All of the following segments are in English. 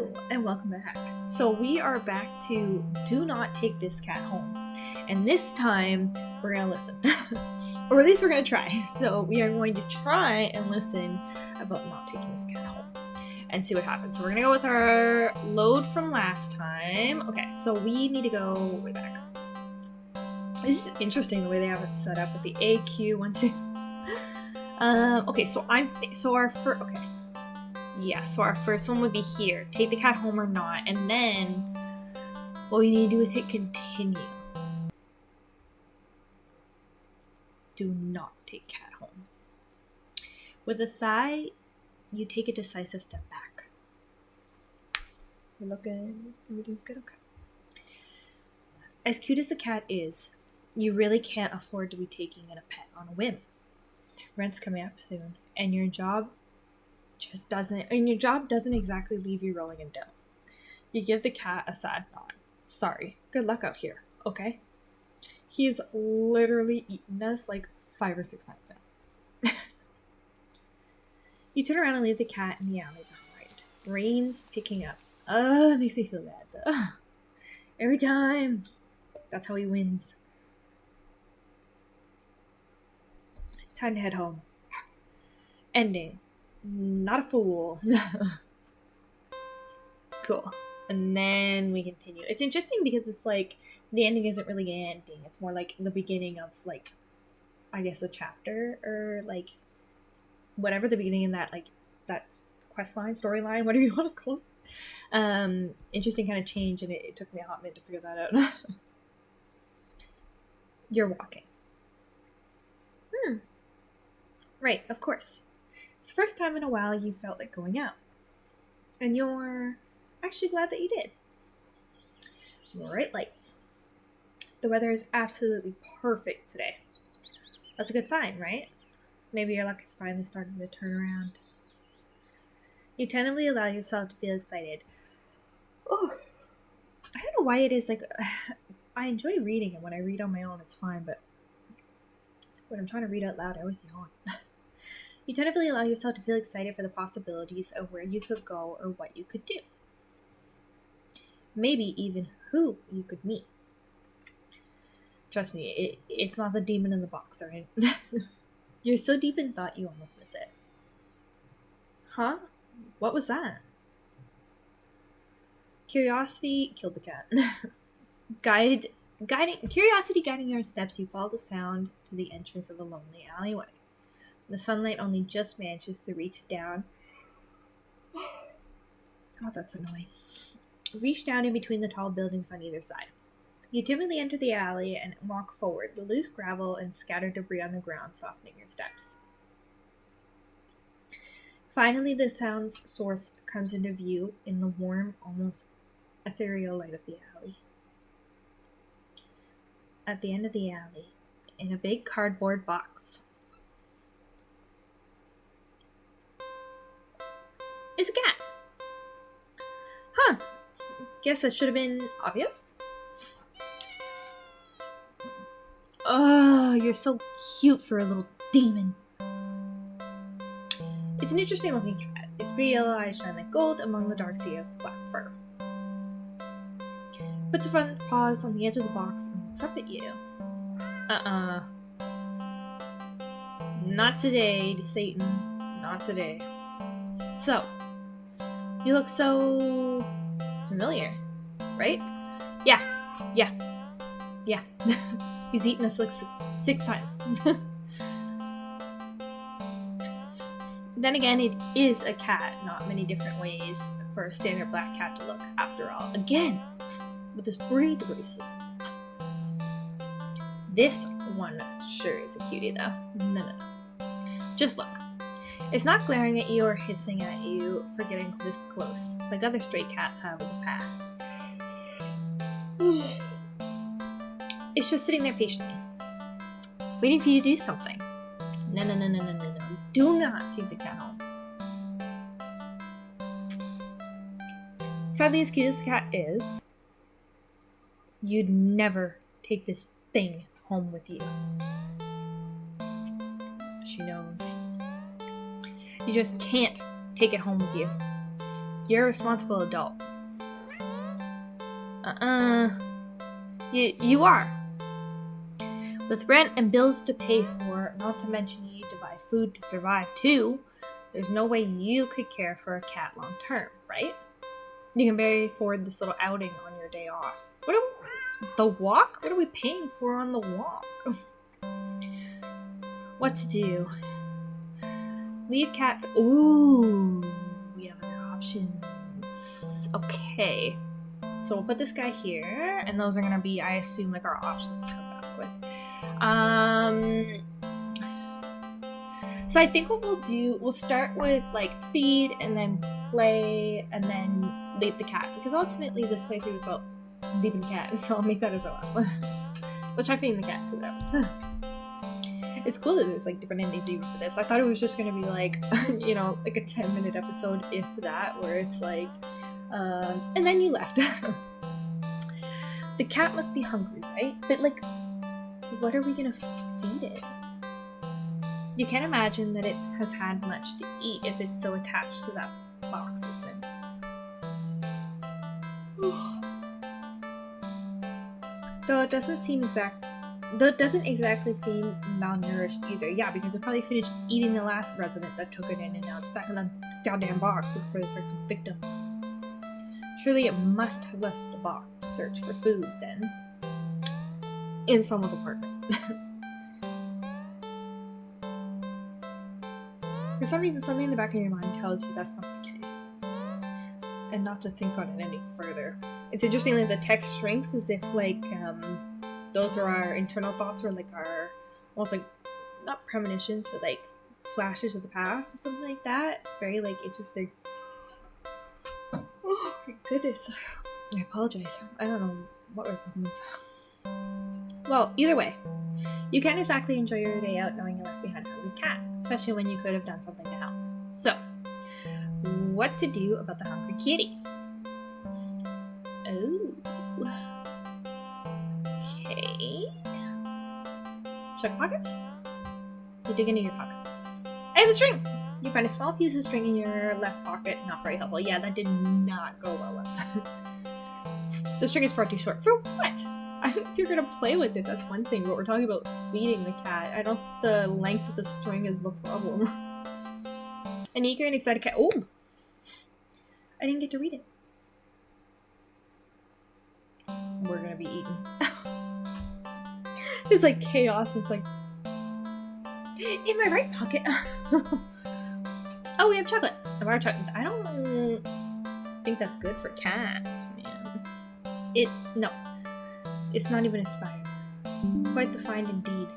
Hello and welcome back. So we are back to do not take this cat home. And this time we're gonna listen. Or at least we're gonna try. So we are going to try and listen about not taking this cat home and see what happens. So we're gonna go with our load from last time. Okay, so we need to go way back. This is interesting the way they have it set up with the AQ 1, 2. Okay, so our first one would be here. Take the cat home or not. And then all you need to do is hit continue. Do not take cat home. With a sigh, you take a decisive step back. We're looking, everything's good? Okay. As cute as the cat is, you really can't afford to be taking in a pet on a whim. Rent's coming up soon, and your job doesn't exactly leave you rolling in dough. You give the cat a sad nod. Sorry, good luck out here, okay? He's literally eaten us like 5 or 6 times now. You turn around and leave the cat in the alley behind. Rain's picking up. It makes me feel bad though. Every time. That's how he wins. Time to head home. Ending. Not a fool. Cool. And then we continue. It's interesting because it's like the ending isn't really an ending. It's more like the beginning of like, I guess, a chapter or like whatever the beginning of that, like that quest line, storyline, whatever you want to call it. Interesting kind of change, and it took me a hot minute to figure that out. You're walking. Right, of course. It's the first time in a while you felt like going out. And you're actually glad that you did. Bright lights. The weather is absolutely perfect today. That's a good sign, right? Maybe your luck is finally starting to turn around. You tentatively allow yourself to feel excited. Oh, I don't know why it is like... I enjoy reading, and when I read on my own, it's fine, but when I'm trying to read out loud, I always yawn. You tentatively allow yourself to feel excited for the possibilities of where you could go or what you could do. Maybe even who you could meet. Trust me, it's not the demon in the box, alright? You're so deep in thought you almost miss it. Huh? What was that? Curiosity killed the cat. Curiosity guiding your steps, you follow the sound to the entrance of a lonely alleyway. The sunlight only just manages to reach down. God, that's annoying. Reach down in between the tall buildings on either side. You timidly enter the alley and walk forward, the loose gravel and scattered debris on the ground softening your steps. Finally, the sound's source comes into view in the warm, almost ethereal light of the alley. At the end of the alley, in a big cardboard box, is a cat. Huh. Guess that should have been obvious. Oh, you're so cute for a little demon. It's an interesting looking cat. Its pretty yellow eyes shine like gold among the dark sea of black fur. Puts its front paws on the edge of the box and looks up at you. Not today, Satan. Not today. So, you look so familiar, right? Yeah. He's eaten us like six times. Then again, it is a cat, not many different ways for a standard black cat to look, after all. Again, with this breed racism. This one sure is a cutie, though. No. Just look. It's not glaring at you or hissing at you for getting this close, like other stray cats have in the past. It's just sitting there patiently, waiting for you to do something. No. Do not take the cat home. Sadly, as cute as the cat is, you'd never take this thing home with you. She knows. You just can't take it home with you. You're a responsible adult. You are. With rent and bills to pay for, not to mention you need to buy food to survive too, there's no way you could care for a cat long term, right? You can barely afford this little outing on your day off. The walk? What are we paying for on the walk? What to do? Leave cat. Ooh, we have other options. Okay. So we'll put this guy here, and those are gonna be, I assume, like our options to come back with. So I think what we'll start with like feed and then play and then leave the cat, because ultimately this playthrough is about leaving the cat, so I'll make that as our last one. We'll try feeding the cat, so that it's cool that there's like different endings even for this. I thought it was just gonna be like, you know, like a 10-minute episode, if that, where it's like, and then you left. The cat must be hungry, right? But like, what are we gonna feed it? You can't imagine that it has had much to eat if it's so attached to that box it's in. Though it doesn't exactly seem malnourished either. Yeah, because it probably finished eating the last resident that took it in, and now it's back in the goddamn box looking for the next victim. Surely it must have left the box to search for food then. In someone's apartment. For some reason, something in the back of your mind tells you that's not the case. And not to think on it any further. It's interesting that the text shrinks as if, like, those are our internal thoughts, or, like, our, almost like, not premonitions, but, like, flashes of the past or something like that. It's very, like, interesting. Oh, my goodness. I apologize. I don't know what my problem is. Well, either way, you can't exactly enjoy your day out knowing you left behind a hungry cat, especially when you could have done something to help. So, what to do about the hungry kitty? Oh. Okay. Check pockets? You dig into your pockets. I have a string! You find a small piece of string in your left pocket. Not very helpful. Yeah, that did not go well last time. The string is far too short. For what? If you're gonna play with it, that's one thing, but we're talking about feeding the cat. I don't think the length of the string is the problem. An eager and excited cat. Oh! I didn't get to read it. We're gonna be eaten. It's like chaos. It's like, in my right pocket. Oh, we have chocolate. I don't think that's good for cats, man. No. It's not even inspired. Quite the find indeed.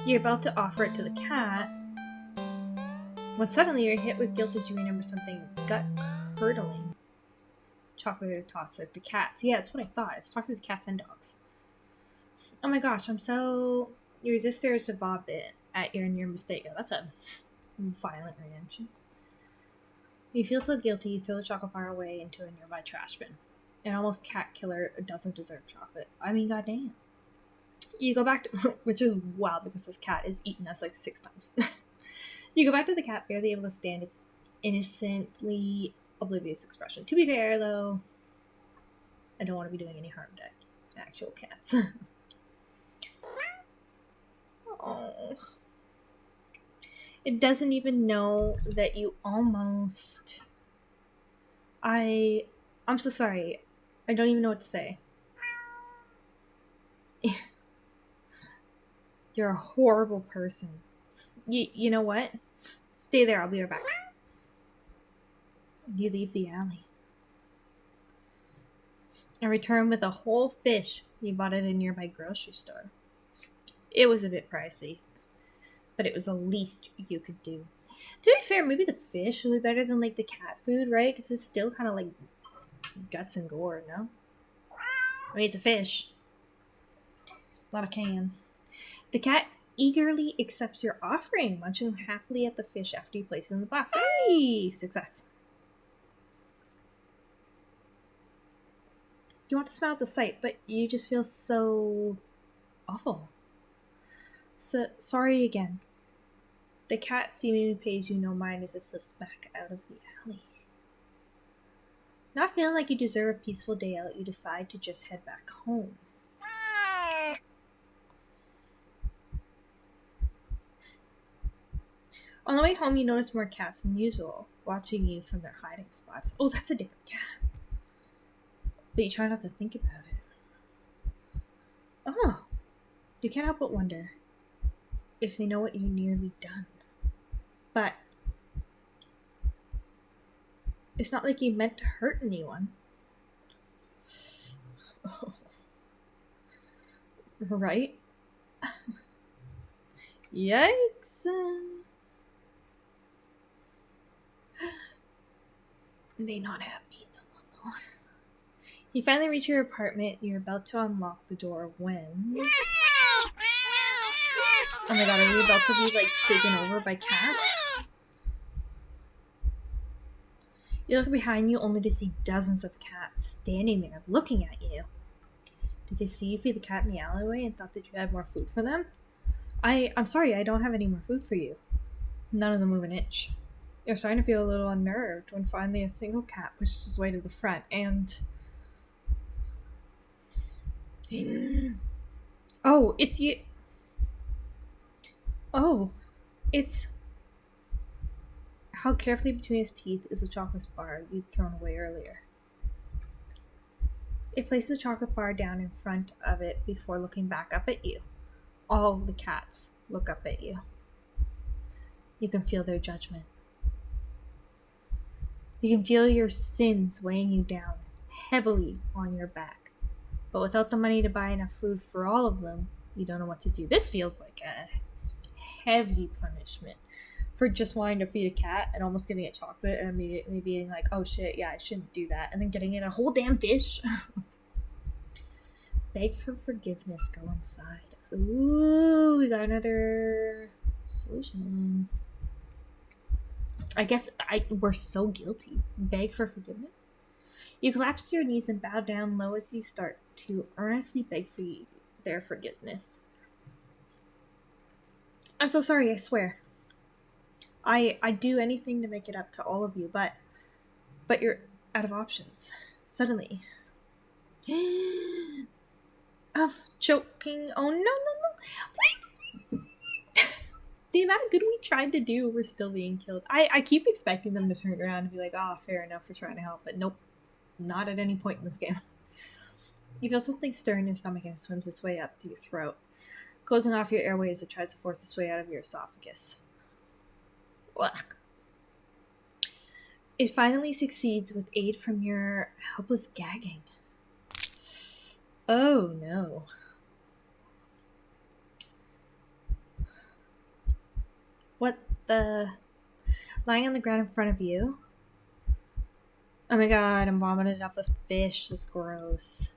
You're about to offer it to the cat, when suddenly you're hit with guilt as you remember something gut-curdling. Chocolate tossed at the cats. Yeah, that's what I thought. It's tossed to cats and dogs. Oh my gosh, you resist the urge to vomit at your near mistake. Oh, that's a violent reaction. You feel so guilty, you throw the chocolate bar away into a nearby trash bin. An almost cat killer doesn't deserve chocolate. I mean, goddamn. You go back to, which is wild because this cat has eaten us like 6 times. You go back to the cat, barely able to stand its innocently oblivious expression. To be fair, though, I don't want to be doing any harm to actual cats. Oh. It doesn't even know that you almost... I'm so sorry. I don't even know what to say. You're a horrible person. You know what? Stay there, I'll be right back. You leave the alley. And return with a whole fish you bought at a nearby grocery store. It was a bit pricey, but it was the least you could do. To be fair, maybe the fish would be better than like the cat food, right? Because it's still kind of like guts and gore, no? I mean, it's a fish. Not a can. The cat eagerly accepts your offering, munching happily at the fish after you place it in the box. Hey! Success. You want to smile at the sight, but you just feel so awful. So sorry again. The cat seemingly pays you no mind as it slips back out of the alley. Not feeling like you deserve a peaceful day out, you decide to just head back home. On the way home, you notice more cats than usual, watching you from their hiding spots. Oh, that's a different cat. But you try not to think about it. Oh, you can't help but wonder if they know what you've nearly done. But it's not like you meant to hurt anyone. Oh. Right? Yikes. They not happy. No. You finally reach your apartment. You're about to unlock the door when... Oh my god, are you about to be, like, taken over by cats? You look behind you only to see dozens of cats standing there looking at you. Did they see you feed the cat in the alleyway and thought that you had more food for them? I'm sorry, I don't have any more food for you. None of them move an inch. You're starting to feel a little unnerved when finally a single cat pushes his way to the front and... Oh, it's you... Oh, it's... How carefully between his teeth is a chocolate bar you'd thrown away earlier. It places a chocolate bar down in front of it before looking back up at you. All the cats look up at you. You can feel their judgment. You can feel your sins weighing you down heavily on your back. But without the money to buy enough food for all of them, you don't know what to do. This feels like a heavy punishment for just wanting to feed a cat and almost giving it chocolate and immediately being like, oh shit, yeah, I shouldn't do that. And then getting in a whole damn fish. Beg for forgiveness, go inside. Ooh, we got another solution. I guess we're so guilty. Beg for forgiveness? You collapse to your knees and bow down low as you start to earnestly beg for their forgiveness. I'm so sorry, I swear. I'd do anything to make it up to all of you, but you're out of options. Suddenly. Of choking. Oh, no. Wait. The amount of good we tried to do, we're still being killed. I keep expecting them to turn around and be like, fair enough for trying to help, but nope. Not at any point in this game. You feel something stir in your stomach and it swims its way up to your throat, closing off your airway as it tries to force its way out of your esophagus. Ugh. It finally succeeds with aid from your helpless gagging. Oh no. What the? Lying on the ground in front of you. Oh my god, I'm vomited up a fish. That's gross.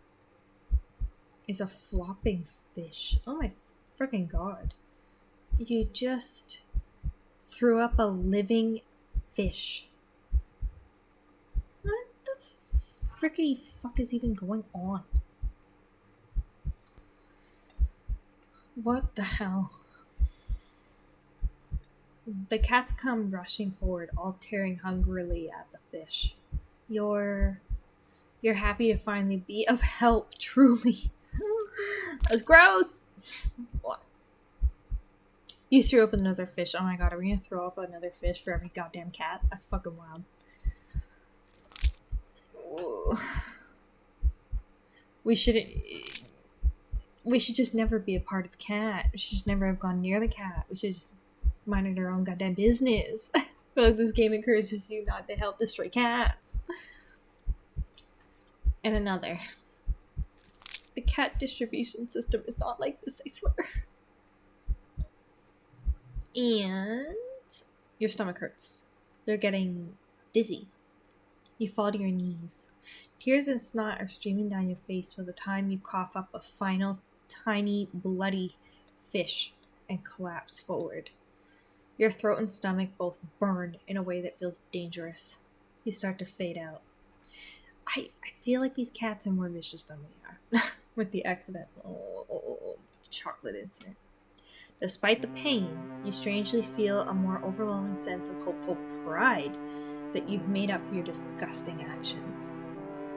It's a flopping fish. Oh my freaking god. You just threw up a living fish. What the frickety fuck is even going on? What the hell? The cats come rushing forward, all tearing hungrily at the fish. You're happy to finally be of help, truly. That's gross! What? You threw up another fish. Oh my god, are we gonna throw up another fish for every goddamn cat? That's fucking wild. Ooh. We should just never be a part of the cat. We should just never have gone near the cat. We should just minded our own goddamn business. I feel like this game encourages you not to help destroy cats. And another. The cat distribution system is not like this, I swear. And your stomach hurts. You're getting dizzy. You fall to your knees. Tears and snot are streaming down your face by the time you cough up a final, tiny, bloody fish and collapse forward. Your throat and stomach both burn in a way that feels dangerous. You start to fade out. I feel like these cats are more vicious than we are. With the accidental chocolate incident. Despite the pain, you strangely feel a more overwhelming sense of hopeful pride that you've made up for your disgusting actions.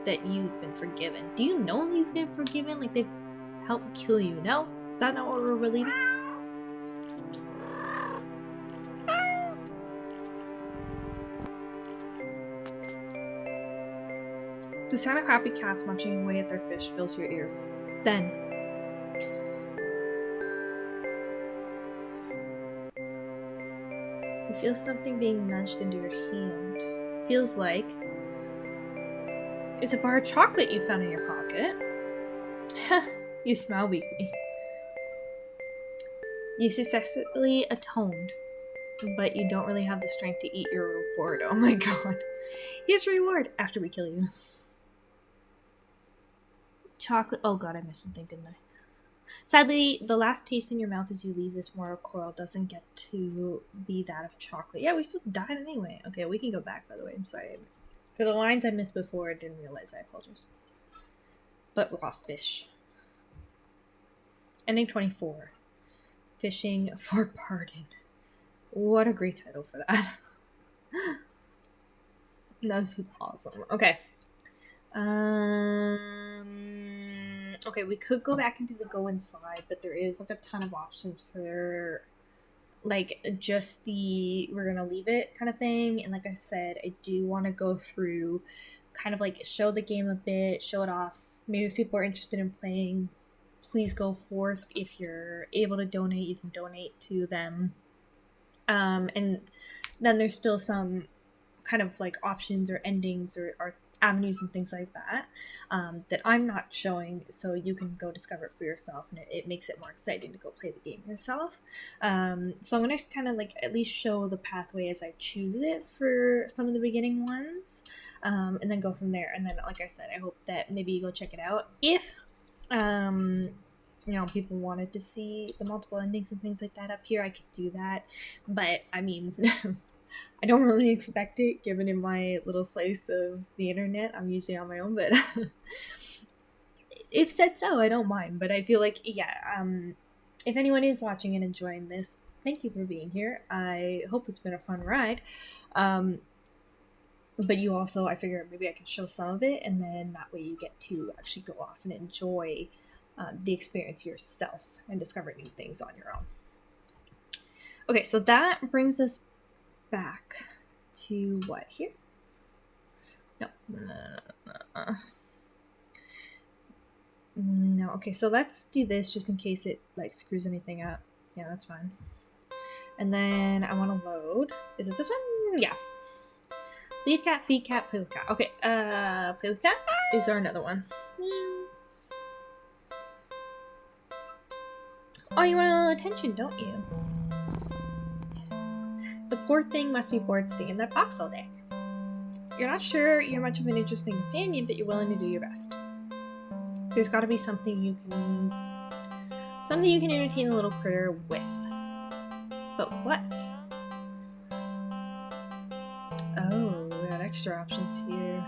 That you've been forgiven. Do you know you've been forgiven? Like they've helped kill you? No? Is that not what we're relieving? The sound of happy cats munching away at their fish fills your ears. Then, you feel something being nudged into your hand. It feels like it's a bar of chocolate you found in your pocket. You smile weakly. You successfully atoned, but you don't really have the strength to eat your reward. Oh my god. Here's your reward after we kill you. Chocolate. Oh god, I missed something, didn't I? Sadly, the last taste in your mouth as you leave this mortal coil doesn't get to be that of chocolate. Yeah, we still died anyway. Okay, we can go back, by the way. I'm sorry. For the lines I missed before, I didn't realize. I apologize. But raw fish. Ending 24. Fishing for Pardon. What a great title for that. That's awesome. Okay. Okay, we could go back into the go inside, but there is like a ton of options for like just the we're gonna leave it kind of thing. And like I said, I do want to go through kind of like show the game a bit, show it off. Maybe if people are interested in playing, please go forth. If you're able to donate, you can donate to them. And then there's still some kind of like options or endings or avenues and things like that that I'm not showing, so you can go discover it for yourself, and it makes it more exciting to go play the game yourself. So I'm going to kind of like at least show the pathway as I choose it for some of the beginning ones, and then go from there. And then, like I said, I hope that maybe you go check it out if people wanted to see the multiple endings and things like that up here. I could do that, but I mean I don't really expect it, given in my little slice of the internet. I'm usually on my own, but if said so, I don't mind. But I feel like, if anyone is watching and enjoying this, thank you for being here. I hope it's been a fun ride. But you also, I figure maybe I can show some of it, and then that way you get to actually go off and enjoy the experience yourself and discover new things on your own. Okay, so that brings us back to what here? No. Okay, so let's do this just in case it like screws anything up. Yeah, that's fine. And then I want to load. Is it this one? Yeah. Leave cat, feed cat, play with cat. Okay, play with cat. Is there another one? Oh, you want a little attention, don't you? The poor thing must be bored sitting in that box all day. You're not sure you're much of an interesting companion, but you're willing to do your best. There's got to be something you can entertain the little critter with. But what? Oh, we got extra options here.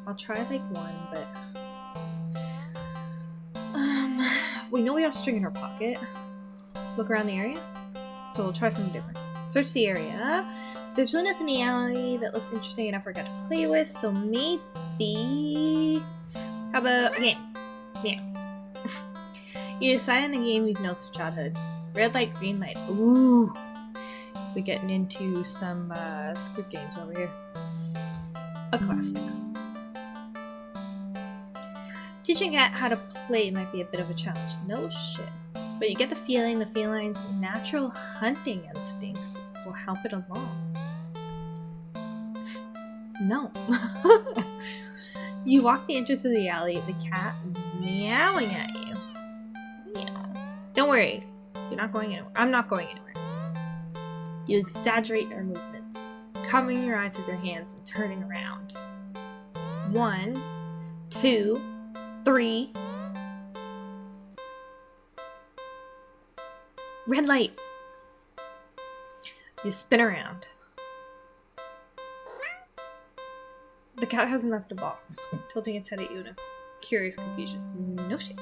I'll try like one, but we know we have string in our pocket. Look around the area. So we'll try something different. Search the area. There's really nothing in the alley that looks interesting enough for a cat to play with, so maybe... How about a game? Yeah. You decide on a game you've known since childhood. Red light, green light. Ooh. We're getting into some Squid Games over here. A classic. Teaching a cat how to play might be a bit of a challenge. No shit. But you get the feeling the feline's natural hunting instincts will help it along. No. You walk the entrance of the alley, the cat meowing at you. Meow. Don't worry. You're not going anywhere. I'm not going anywhere. You exaggerate your movements, covering your eyes with your hands and turning around. 1, 2, 3. Red light. You spin around. The cat hasn't left a box, tilting its head at you in a curious confusion. No shit.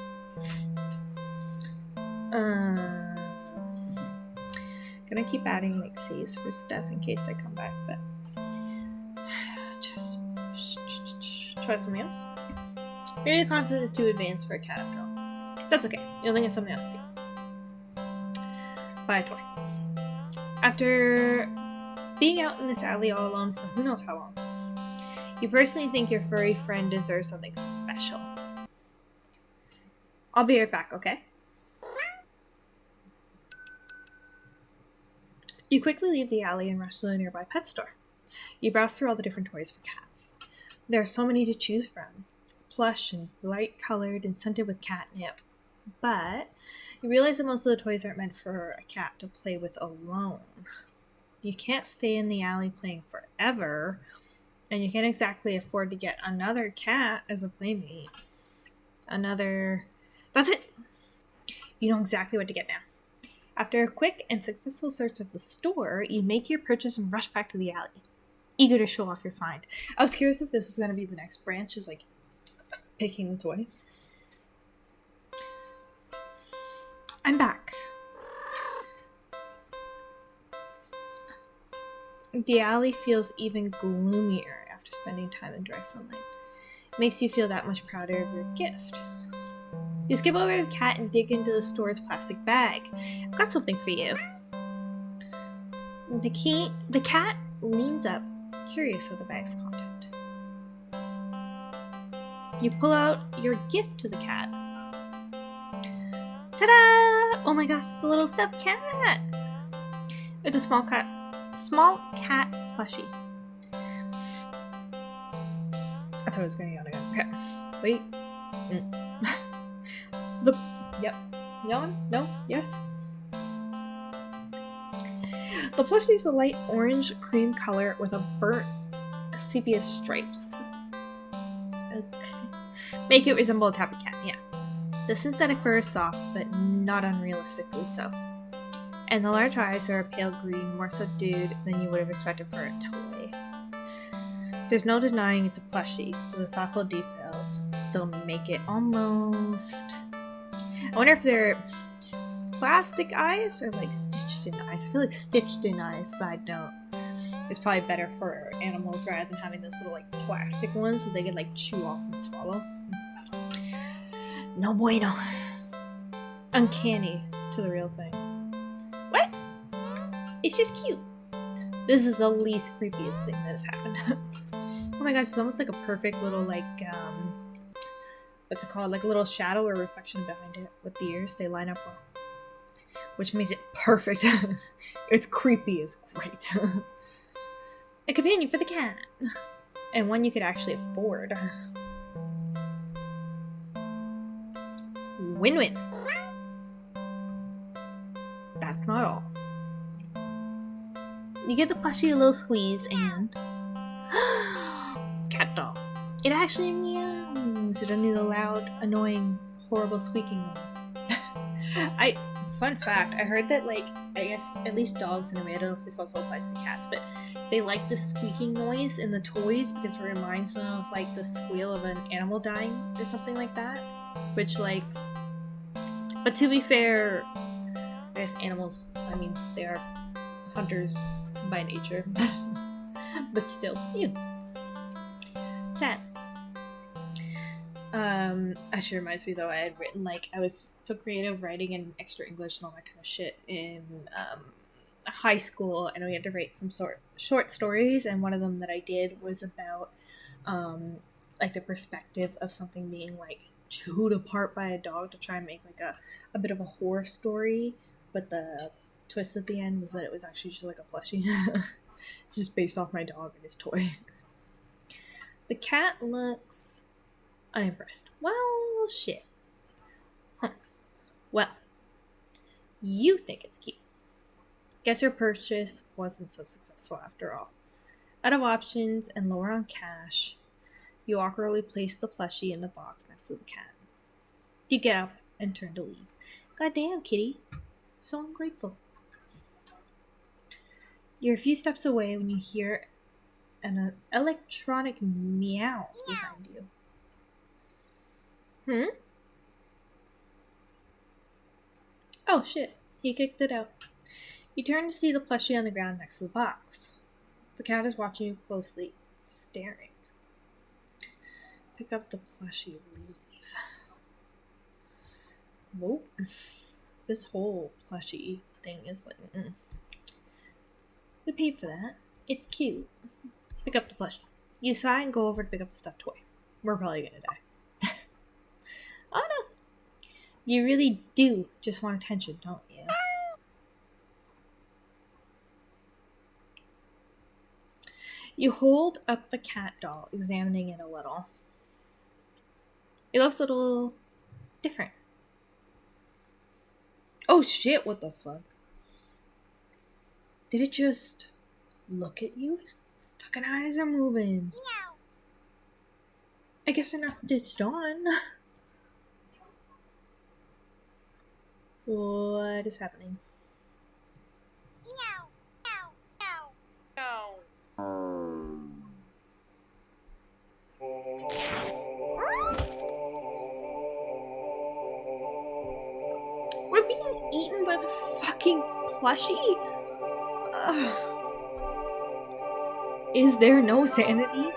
Gonna keep adding like saves for stuff in case I come back, but just try something else. Maybe the concept is too advanced for a cat after all. That's okay. You'll think of something else too. Buy a toy. After being out in this alley all alone for who knows how long, you personally think your furry friend deserves something special. I'll be right back, okay? You quickly leave the alley and rush to the nearby pet store. You browse through all the different toys for cats. There are so many to choose from. Plush and bright colored and scented with catnip. But you realize that most of the toys aren't meant for a cat to play with alone. You can't stay in the alley playing forever, and you can't exactly afford to get another cat as a playmate. That's it! You know exactly what to get now. After a quick and successful search of the store, you make your purchase and rush back to the alley, eager to show off your find. I was curious if this was going to be the next branch, is like picking the toy. I'm back. The alley feels even gloomier after spending time in direct sunlight. It makes you feel that much prouder of your gift. You skip over the cat and dig into the store's plastic bag. I've got something for you. The cat leans up, curious of the bag's content. You pull out your gift to the cat. Ta-da! Oh my gosh, it's a little stuffed cat! It's a small cat plushie. I thought it was going to yawn again. Okay. Wait. Yep. Yawn? No? Yes? The plushie is a light orange cream color with a burnt sepia stripes. Okay. Make it resemble a tabby cat, yeah. The synthetic fur is soft, but not unrealistically so. And the large eyes are a pale green, more subdued than you would have expected for a toy. There's no denying it's a plushie, but the thoughtful details still make it almost... I wonder if they're plastic eyes or like stitched in eyes. I feel like stitched in eyes, side note, is probably better for animals rather than having those little like plastic ones that they can like chew off and swallow. No bueno. Uncanny to the real thing. What? It's just cute. This is the least creepiest thing that has happened. Oh my gosh, it's almost like a perfect little like what's it called? Like a little shadow or reflection behind it with the ears. They line up well, which makes it perfect. It's creepy is great. A companion for the cat, and one you could actually afford. Win-win. That's not all. You give the plushie a little squeeze and cat doll. It actually meows. It doesn't do the loud, annoying, horrible squeaking noise. Fun fact, I heard that like I guess at least dogs, and I don't know if this also applies to cats, but they like the squeaking noise in the toys because it reminds them of like the squeal of an animal dying or something like that. Which like, but to be fair, I guess animals, I mean, they are hunters by nature. But still, ew. Sad. Actually reminds me though, I had written like, I was so creative writing and extra English and all that kind of shit in high school, and we had to write some short stories, and one of them that I did was about like the perspective of something being like chewed apart by a dog to try and make like a bit of a horror story, but the twist at the end was that it was actually just like a plushie. Just based off my dog and his toy. The cat looks unimpressed. Well, shit. Huh. Well, you think it's cute. Guess your purchase wasn't so successful after all. Out of options and lower on cash, you awkwardly place the plushie in the box next to the cat. You get up and turn to leave. Goddamn, kitty. So ungrateful. You're a few steps away when you hear an electronic meow behind you. Oh shit, he kicked it out. You turn to see the plushie on the ground next to the box. The cat is watching you closely, staring. Pick up the plushie, leave. Nope. This whole plushie thing is like, We paid for that. It's cute. Pick up the plushie. You sigh and go over to pick up the stuffed toy. We're probably gonna die. Oh no! You really do just want attention, don't you? You hold up the cat doll, examining it a little. It looks a little different. Oh shit, what the fuck? Did it just look at you? His fucking eyes are moving. Meow. I guess they're not stitched on. What is happening? Meow. Meow. Meow. We're being eaten by the fucking plushie? Is there no sanity?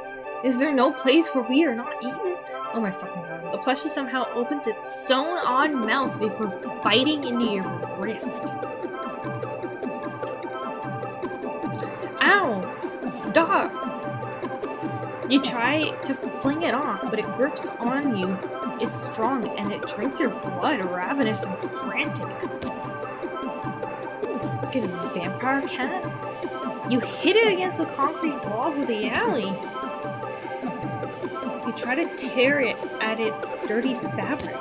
Is there no place where we are not eaten? Oh my fucking god. The plushie somehow opens its sewn-on mouth before biting into your wrist. Ow! Stop! You try to fling it off, but it grips on you. It's strong, and it drinks your blood, ravenous and frantic. Ooh, fucking vampire cat. You hit it against the concrete walls of the alley. You try to tear it at its sturdy fabric.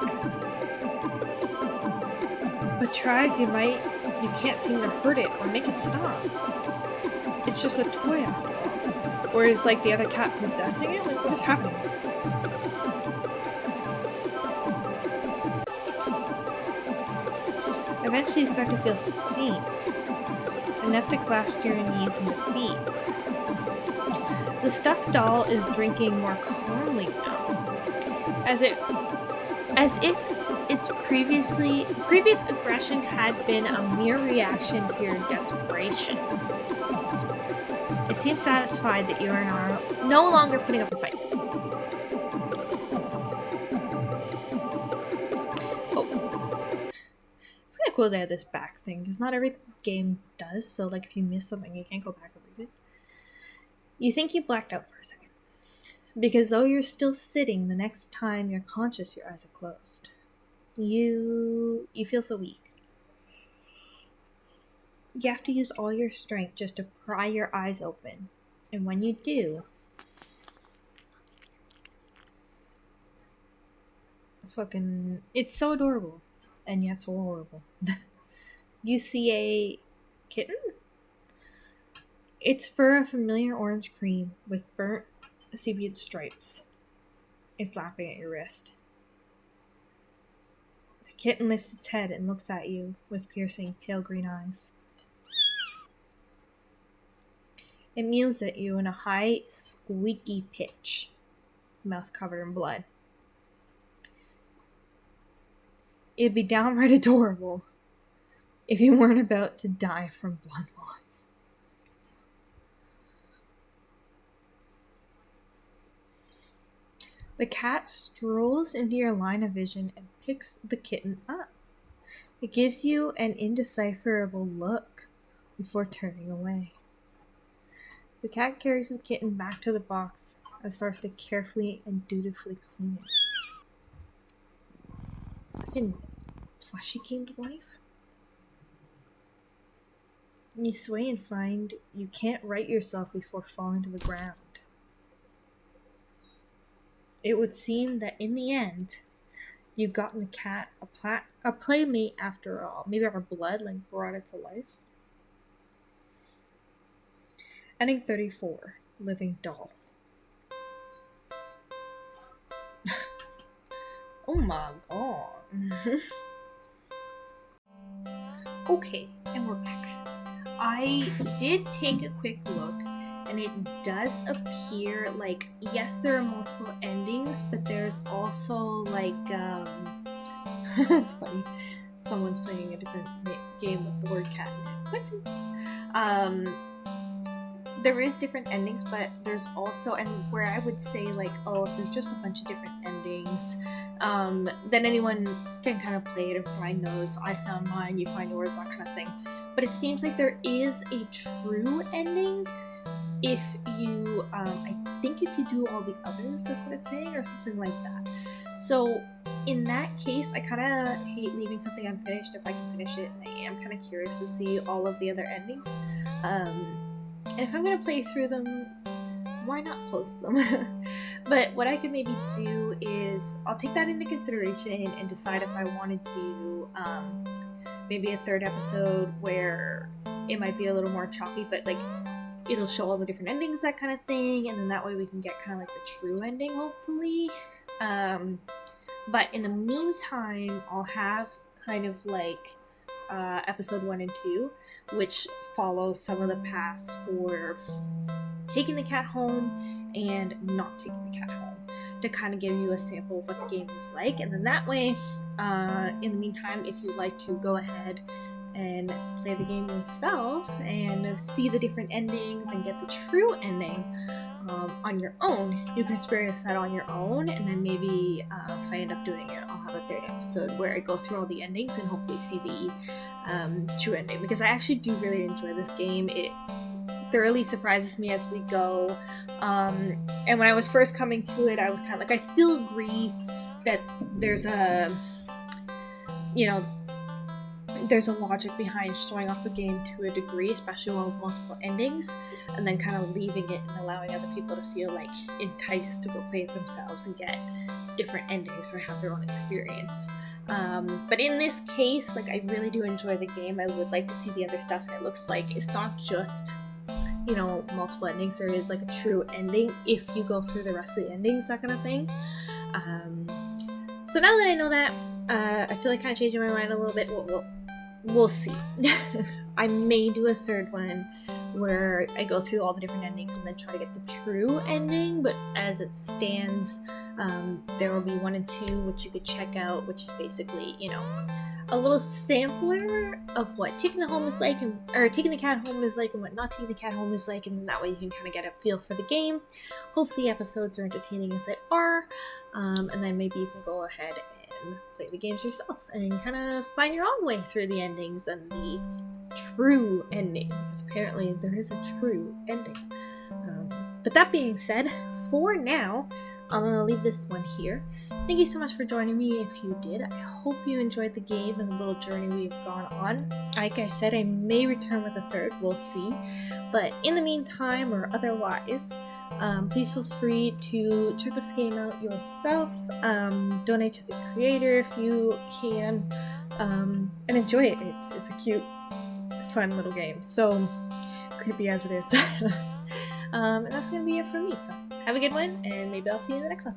But try as you might, you can't seem to hurt it or make it stop. It's just a toy after all. Or is like the other cat possessing it? Like, what is happening? Eventually you start to feel faint, enough to collapse to your knees and defeat. The stuffed doll is drinking more calmly now, as if its previous aggression had been a mere reaction to your desperation. It seems satisfied that you are no longer putting up a fight. It's kind of cool they have this back thing, because not every game does, so like if you miss something, you can't go back and read it. You think you blacked out for a second, because though you're still sitting, the next time you're conscious, your eyes are closed. You feel so weak. You have to use all your strength just to pry your eyes open, and when you do, it's so adorable, and yet so horrible. You see a kitten? Its fur a familiar orange cream with burnt sepia stripes. It's laughing at your wrist. The kitten lifts its head and looks at you with piercing, pale green eyes. It mews at you in a high, squeaky pitch, mouth covered in blood. It'd be downright adorable if you weren't about to die from blood loss. The cat strolls into your line of vision and picks the kitten up. It gives you an indecipherable look before turning away. The cat carries the kitten back to the box and starts to carefully and dutifully clean it. Fucking plushie came to life. You sway and find you can't right yourself before falling to the ground. It would seem that in the end, you've gotten the cat a playmate after all. Maybe our blood brought it to life. Ending 34, Living Doll. Oh my god. Okay, and we're back. I did take a quick look, and it does appear like, yes, there are multiple endings, but there's also it's funny. someone's playing a different game with the word cat in it. Coincidence. There is different endings, but there's also, and where I would say like, oh, if there's just a bunch of different endings, then anyone can kind of play it and find those. So I found mine, you find yours, that kind of thing. But it seems like there is a true ending if you, I think if you do all the others, that's what it's saying, or something like that. So in that case, I kind of hate leaving something unfinished if I can finish it, and I am kind of curious to see all of the other endings. And if I'm going to play through them, why not post them? But what I could maybe do is, I'll take that into consideration and decide if I want to do maybe a third episode where it might be a little more choppy, but like it'll show all the different endings, that kind of thing, and then that way we can get kind of like the true ending, hopefully. But in the meantime, I'll have kind of like episode 1 and 2, which follow some of the paths for taking the cat home and not taking the cat home, to kind of give you a sample of what the game is like. And then that way, in the meantime, if you'd like to go ahead and play the game yourself and see the different endings and get the true ending on your own, you can experience that on your own. And then maybe if I end up doing it, I'll have a third episode where I go through all the endings and hopefully see the true ending, because I actually do really enjoy this game. It thoroughly surprises me as we go, and when I was first coming to it, I was kind of like, I still agree that there's a, you know, there's a logic behind showing off a game to a degree, especially one with multiple endings, and then kind of leaving it and allowing other people to feel like enticed to go play it themselves and get different endings or have their own experience. But in this case, like, I really do enjoy the game. I would like to see the other stuff, and it looks like it's not just, you know, multiple endings. There is like a true ending if you go through the rest of the endings, that kind of thing. So now that I know that, I feel like kind of changing my mind a little bit. We'll see. I may do a third one where I go through all the different endings and then try to get the true ending, but as it stands, there will be 1 and 2, which you could check out, which is basically, you know, a little sampler of what taking the home is like, or taking the cat home is like, and what not taking the cat home is like, and that way you can kind of get a feel for the game. Hopefully the episodes are entertaining as they are, and then maybe you can go ahead and play the games yourself and kind of find your own way through the endings and the true ending, because apparently there is a true ending. But that being said, for now, I'm going to leave this one here. Thank you so much for joining me if you did. I hope you enjoyed the game and the little journey we've gone on. Like I said, I may return with a third, we'll see. But in the meantime, or otherwise, please feel free to check this game out yourself, donate to the creator if you can, and enjoy it. It's a cute, fun little game, so creepy as it is. And that's going to be it for me, so have a good one, and maybe I'll see you in the next one.